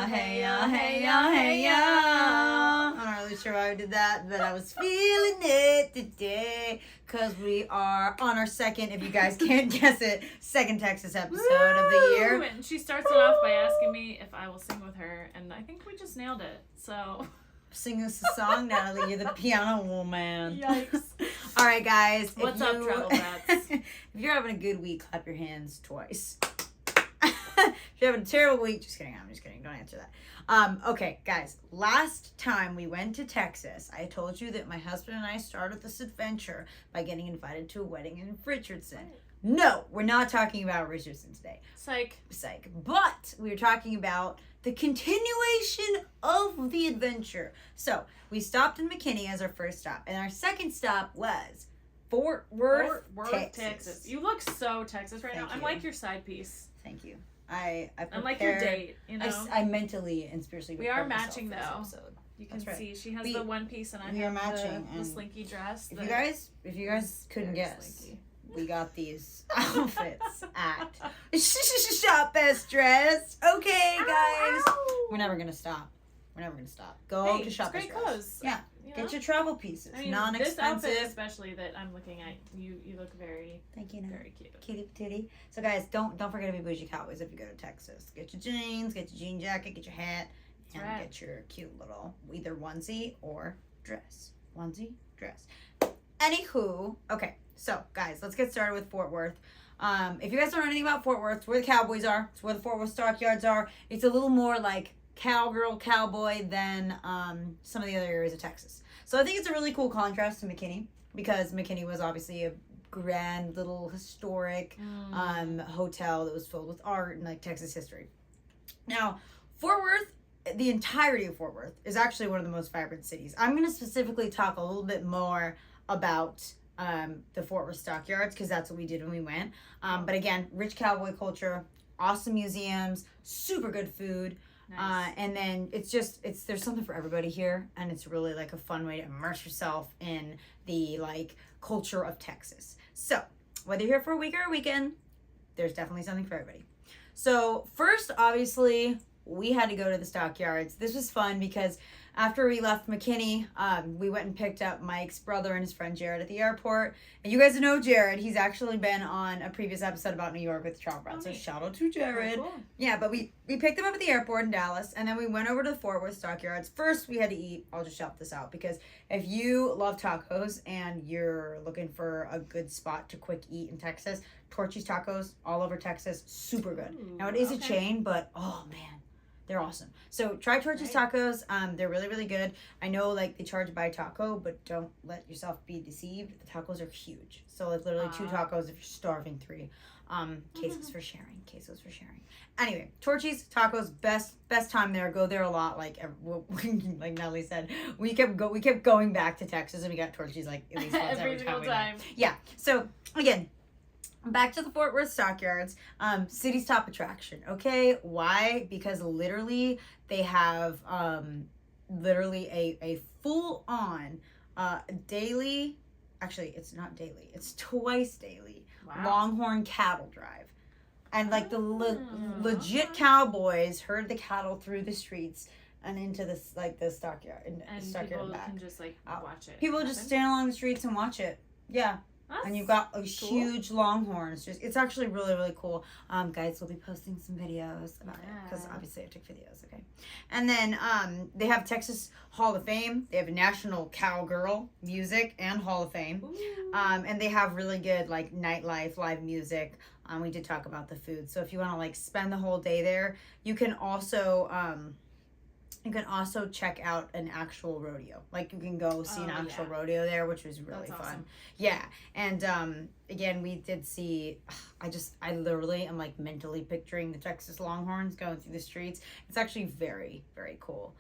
ya, hey ya, hey ya, hey ya. I'm not really sure why I did that, but I was feeling it today because we are on our second, if you guys can't guess it, second Texas episode of the year. And she starts it off by asking me if I will sing with her, and I think we just nailed it. So sing us a song, Natalie. You're the piano woman. Yikes. All right, guys. What's up, travel brats? If you're having a good week, clap your hands twice. If you're having a terrible week, just kidding. I'm just kidding. Don't answer that. Okay, guys. Last time we went to Texas, I told you that my husband and I started this adventure by getting invited to a wedding in Richardson. Right. No, we're not talking about Richardson today. Psych. But we were talking about the continuation of the adventure. So we stopped in McKinney as our first stop, and our second stop was Fort Worth, Texas. You look so Texas right now. I'm like your side piece. Thank you. I'm like your date, you know. I mentally and spiritually. We are matching though. You can right. see she has the one piece and I have matching the slinky dress. If you guys couldn't guess, slinky. We got these outfits at Shop Best Dress. Okay, guys. Ow. We're never gonna stop. Go to Shop Best Dress. Clothes. Yeah. Get your travel pieces. I mean, non-expensive. This outfit especially that I'm looking at, you look very, thank you, very cute. Cutie patootie. So guys, don't forget to be bougie cowboys if you go to Texas. Get your jeans, get your jean jacket, get your hat, and get your cute little either onesie or dress. Anywho, okay. So guys, let's get started with Fort Worth. If you guys don't know anything about Fort Worth, it's where the Cowboys are. It's where the Fort Worth Stockyards are. It's a little more like cowboy than some of the other areas of Texas. So I think it's a really cool contrast to McKinney, because McKinney was obviously a grand little historic hotel that was filled with art and like Texas history. Now, Fort Worth, the entirety of Fort Worth is actually one of the most vibrant cities. I'm going to specifically talk a little bit more about the Fort Worth Stockyards, because that's what we did when we went. But again, rich cowboy culture, awesome museums, super good food. Nice. And then there's something for everybody here, and it's really like a fun way to immerse yourself in the like culture of Texas. So whether you're here for a week or a weekend, there's definitely something for everybody. So first, obviously, we had to go to the Stockyards. This was fun because after we left McKinney, we went and picked up Mike's brother and his friend Jared at the airport. And you guys know Jared. He's actually been on a previous episode about New York with Travel Brats. So shout out to Jared. Oh, cool. Yeah, but we picked him up at the airport in Dallas, and then we went over to the Fort Worth Stockyards. First, we had to eat. I'll just shout this out, because if you love tacos and you're looking for a good spot to quick eat in Texas, Torchy's Tacos all over Texas, super good. Ooh, now, it is a chain, but oh, man. They're awesome. So try Torchy's Tacos. They're really, really good. I know like they charge by taco, but don't let yourself be deceived. The tacos are huge. So like literally 2 tacos if you're starving, 3. Quesos for sharing. Anyway, Torchy's Tacos, best time there. Go there a lot. Like like Natalie said, we kept going back to Texas, and we got Torchy's like at least once every time. Yeah. So again, back to the Fort Worth Stockyards, city's top attraction. Okay, why? Because literally they have a full on daily. Actually, it's not daily. It's twice daily. Wow. Longhorn cattle drive, and like the legit cowboys herd the cattle through the streets and into this like the stockyard and people back. Can just like watch it. People just stand along the streets and watch it. Yeah. And you've got a huge longhorns. It's actually really, really cool. Guys, we'll be posting some videos about it, because obviously I took videos, okay? And then they have Texas Hall of Fame. They have National Cowgirl Music and Hall of Fame. And they have really good like nightlife, live music. We did talk about the food. So if you want to like spend the whole day there, you can also check out an actual rodeo. Like you can go see an actual rodeo there, which was really fun. Awesome. Yeah. And again, we did see, I literally am like mentally picturing the Texas Longhorns going through the streets. It's actually very, very cool.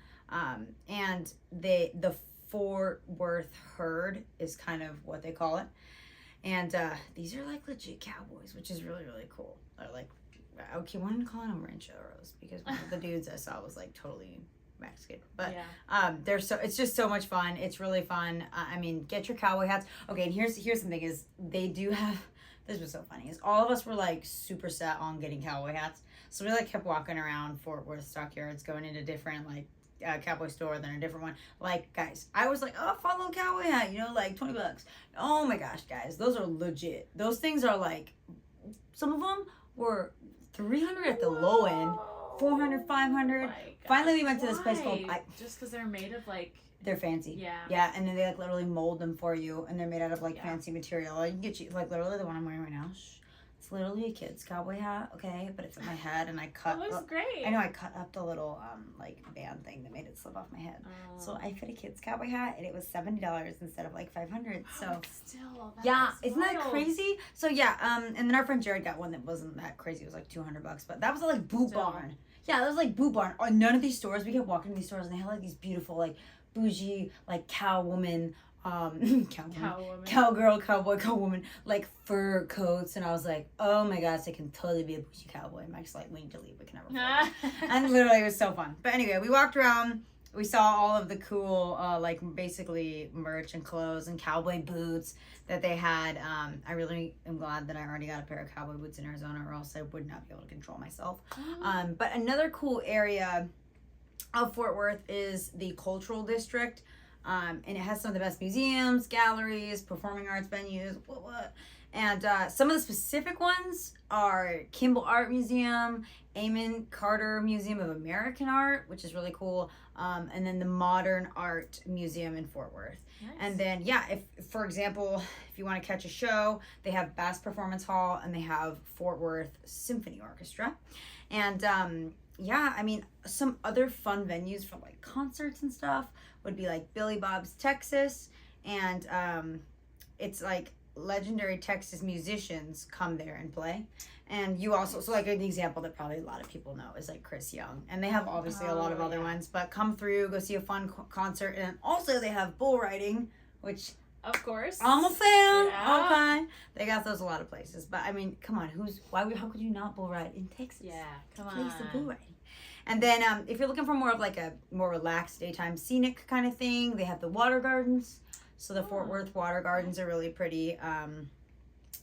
And the Fort Worth herd is kind of what they call it. And these are like legit cowboys, which is really, really cool. They're like, okay, I wanted to call them rancheros because one of the dudes I saw was like totally Mexican, but it's just so much fun. It's really fun. I mean, get your cowboy hats. Okay, and here's the thing is they do have, this was so funny, is all of us were like super set on getting cowboy hats. So we like kept walking around Fort Worth stockyards, going into different like cowboy store, then a different one. Like, guys, I was like, oh, fun little cowboy hat, like $20. Oh my gosh, guys, those are legit. Those things are like, some of them were 300 at the low end, 400, 500. Finally, we went to this place called just because they're made of like. They're fancy. Yeah, and then they like literally mold them for you, and they're made out of like fancy material. I can get you like literally the one I'm wearing right now. It's literally a kid's cowboy hat, okay, but it's in my head, and I cut. It looks great. I know I cut up the little like band thing that made it slip off my head. So I fit a kid's cowboy hat, and it was $70 instead of like $500. So still, isn't that crazy? So and then our friend Jared got one that wasn't that crazy. It was like $200, but that was like Boot Barn. Yeah, that was like Boot Barn. None of these stores. We kept walking to these stores, and they had like these beautiful like bougie like cowwoman cowgirl, cowboy, cowwoman, like fur coats, and I was like, oh my gosh, I can totally be a bougie cowboy. Mike's like, we need to leave, we can never and literally it was so fun. But anyway, we walked around, we saw all of the cool like basically merch and clothes and cowboy boots that they had. I really am glad that I already got a pair of cowboy boots in Arizona, or else I would not be able to control myself. But another cool area of Fort Worth is the cultural district, and it has some of the best museums, galleries, performing arts venues, and some of the specific ones are Kimball Art Museum, Amon Carter Museum of American Art, which is really cool, and then the Modern Art Museum in Fort Worth. Nice. And then if for example, if you want to catch a show, they have Bass Performance Hall, and they have Fort Worth Symphony Orchestra, and I mean, some other fun venues for like concerts and stuff would be like Billy Bob's Texas, and it's like legendary Texas musicians come there and play. And you also, so like an example that probably a lot of people know is like Chris Young, and they have obviously a lot of other ones, but come through, go see a fun concert. And also they have bull riding, which of course I'm a fan. Okay, they got those a lot of places, but I mean, come on, how could you not bull ride in Texas? Come on, place of bull riding. And then if you're looking for more of like a more relaxed daytime scenic kind of thing, they have the water gardens. So the Fort Worth water gardens are really pretty, and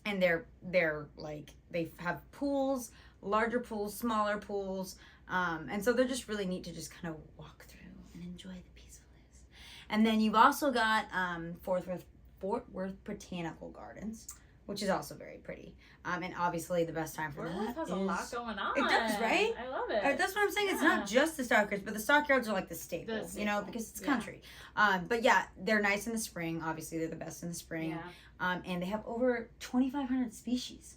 they're like, they have pools, larger pools, smaller pools, and so they're just really neat to just kind of walk through and enjoy the peacefulness. And then you've also got Fort Worth Botanical Gardens, which is also very pretty. And obviously the best time for Fort that Worth has a lot going on. It does, right? I love it. That's what I'm saying. It's not just the stockyards, but the stockyards are like the staple, because it's country. But they're nice in the spring. Obviously, they're the best in the spring. And they have over 2,500 species.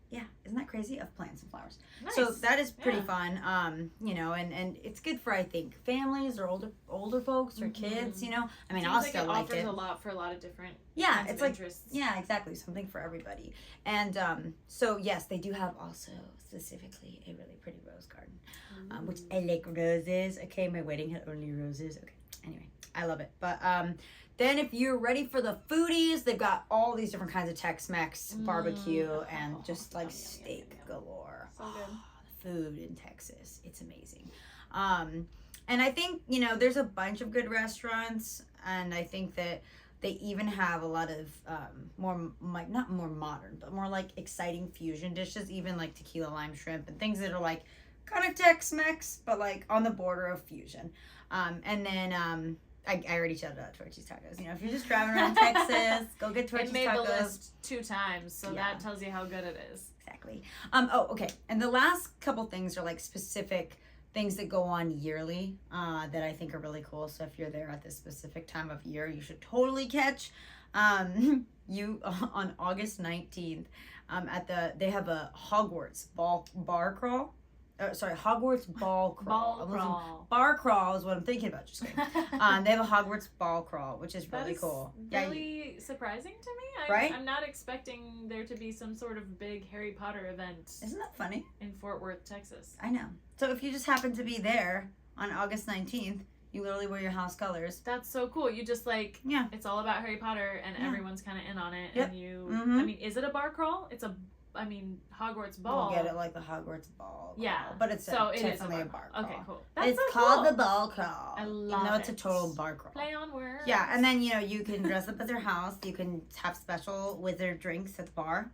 Yeah, isn't that crazy? Of plants and flowers. Nice. So that is pretty fun. And it's good for, I think, families or older folks or kids. I mean, I'll still like it. It offers a lot for a lot of different it's like interests. Yeah, exactly, something for everybody. And so yes, they do have also specifically a really pretty rose garden, which I like roses. Okay, my wedding had only roses. Okay, anyway, I love it. But then if you're ready for the foodies, they've got all these different kinds of Tex-Mex barbecue and just like steak galore. So good. The food in Texas, it's amazing. And I think, there's a bunch of good restaurants, and I think that they even have a lot of not more modern, but more like exciting fusion dishes, even like tequila lime shrimp and things that are like kind of Tex-Mex, but like on the border of fusion. And then I already shouted out Torchy's Tacos. If you're just driving around Texas, go get Torchy's Tacos. It made the list 2 times, so that tells you how good it is. Exactly. Okay. And the last couple things are like specific things that go on yearly that I think are really cool. So if you're there at this specific time of year, you should totally catch you on August 19th they have a Hogwarts bar crawl. Hogwarts ball crawl. Bar crawl is what I'm thinking about. Just kidding. They have a Hogwarts ball crawl, which is really cool. Really surprising to me. Right? I'm not expecting there to be some sort of big Harry Potter event. Isn't that funny? In Fort Worth, Texas. I know. So if you just happen to be there on August 19th, you literally wear your house colors. That's so cool. You just it's all about Harry Potter, and everyone's kind of in on it. Yep. And you, I mean, is it a bar crawl? Hogwarts ball. We'll get it like the Hogwarts ball. Yeah. But it's definitely a bar crawl. Okay, cool. It's called the ball crawl. I love it. Even though it's a total bar crawl. Play on words. Yeah, and then, you can dress up as your house. You can have special wizard drinks at the bar.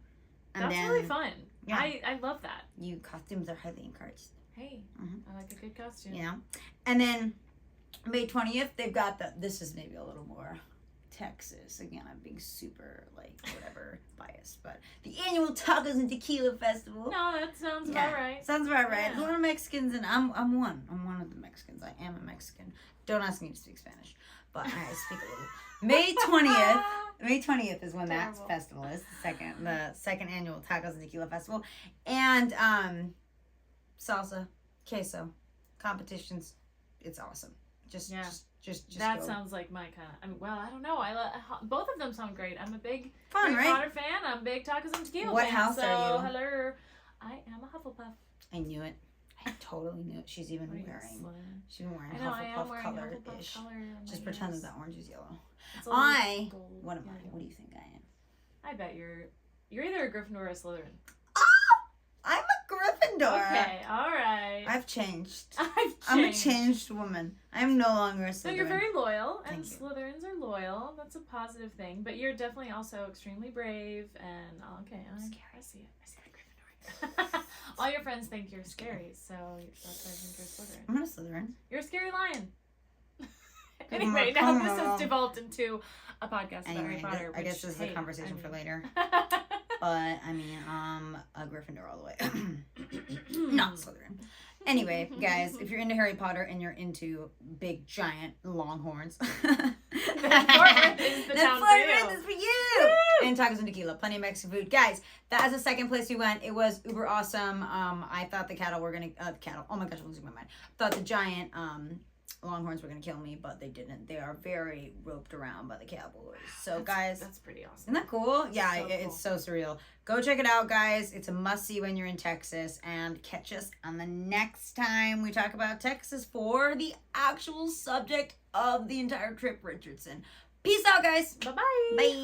That's really fun. Yeah. I love that. You costumes are highly encouraged. Hey, I like a good costume. You know? And then May 20th, they've got this is maybe a little more Texas. Again, I'm being super, like, whatever, biased. But the annual Tacos and Tequila Festival. No, that sounds about right. Sounds about right. Yeah. Who are Mexicans? And I'm one. I'm one of the Mexicans. I am a Mexican. Don't ask me to speak Spanish. But I speak a little. May 20th. May 20th is when that festival is. The second annual Tacos and Tequila Festival. And salsa, queso, competitions. It's awesome. Just that go. Sounds like my kind of. I mean, well, I don't know. Both of them sound great. I'm a big Fun, Harry right? Potter fan. I'm a big Tacos and Tequila What fan. house so, are you? Hello. I am a Hufflepuff. I knew it. I totally knew it. She's even What are you, wearing. Slytherin? She's even wearing I know, I am Hufflepuff wearing color Hufflepuff ish. color on Just my pretend ears. that orange is yellow. It's a little I. gold. What am I? Yeah. What do you think I am? I bet you're either a Gryffindor or a Slytherin. I'm a Gryffindor. Okay, all right. I've changed. I've changed. I'm a changed woman. I am no longer a Slytherin. So you're very loyal, and Thank you. Slytherins are loyal. That's a positive thing. But you're definitely also extremely brave. And okay, I see it. I see the Gryffindor. All your friends think you're scary, so that's why I think you're a Slytherin. I'm not a Slytherin. You're a scary lion. Good Anyway, luck. now this has devolved into a podcast about Harry Potter. I guess which, this is hey, a conversation I for mean- later. But I mean, a Gryffindor all the way. Not Slytherin. Anyway, guys, if you're into Harry Potter and you're into big giant longhorns, then Fort Worth is the town for you. Fort Worth is for you. And tacos and tequila, plenty of Mexican food, guys. That is the second place we went. It was uber awesome. I thought the cattle were gonna cattle. Oh my gosh, I'm losing my mind. Thought the giant longhorns were gonna kill me, but they didn't. They are very roped around by the cowboys. So guys, That's pretty awesome. isn't that cool? Yeah, So it's so surreal. Go check it out, guys. It's a must-see when you're in Texas. And catch us on the next time we talk about Texas for the actual subject of the entire trip, Richardson. Peace out, guys. Bye-bye. Bye.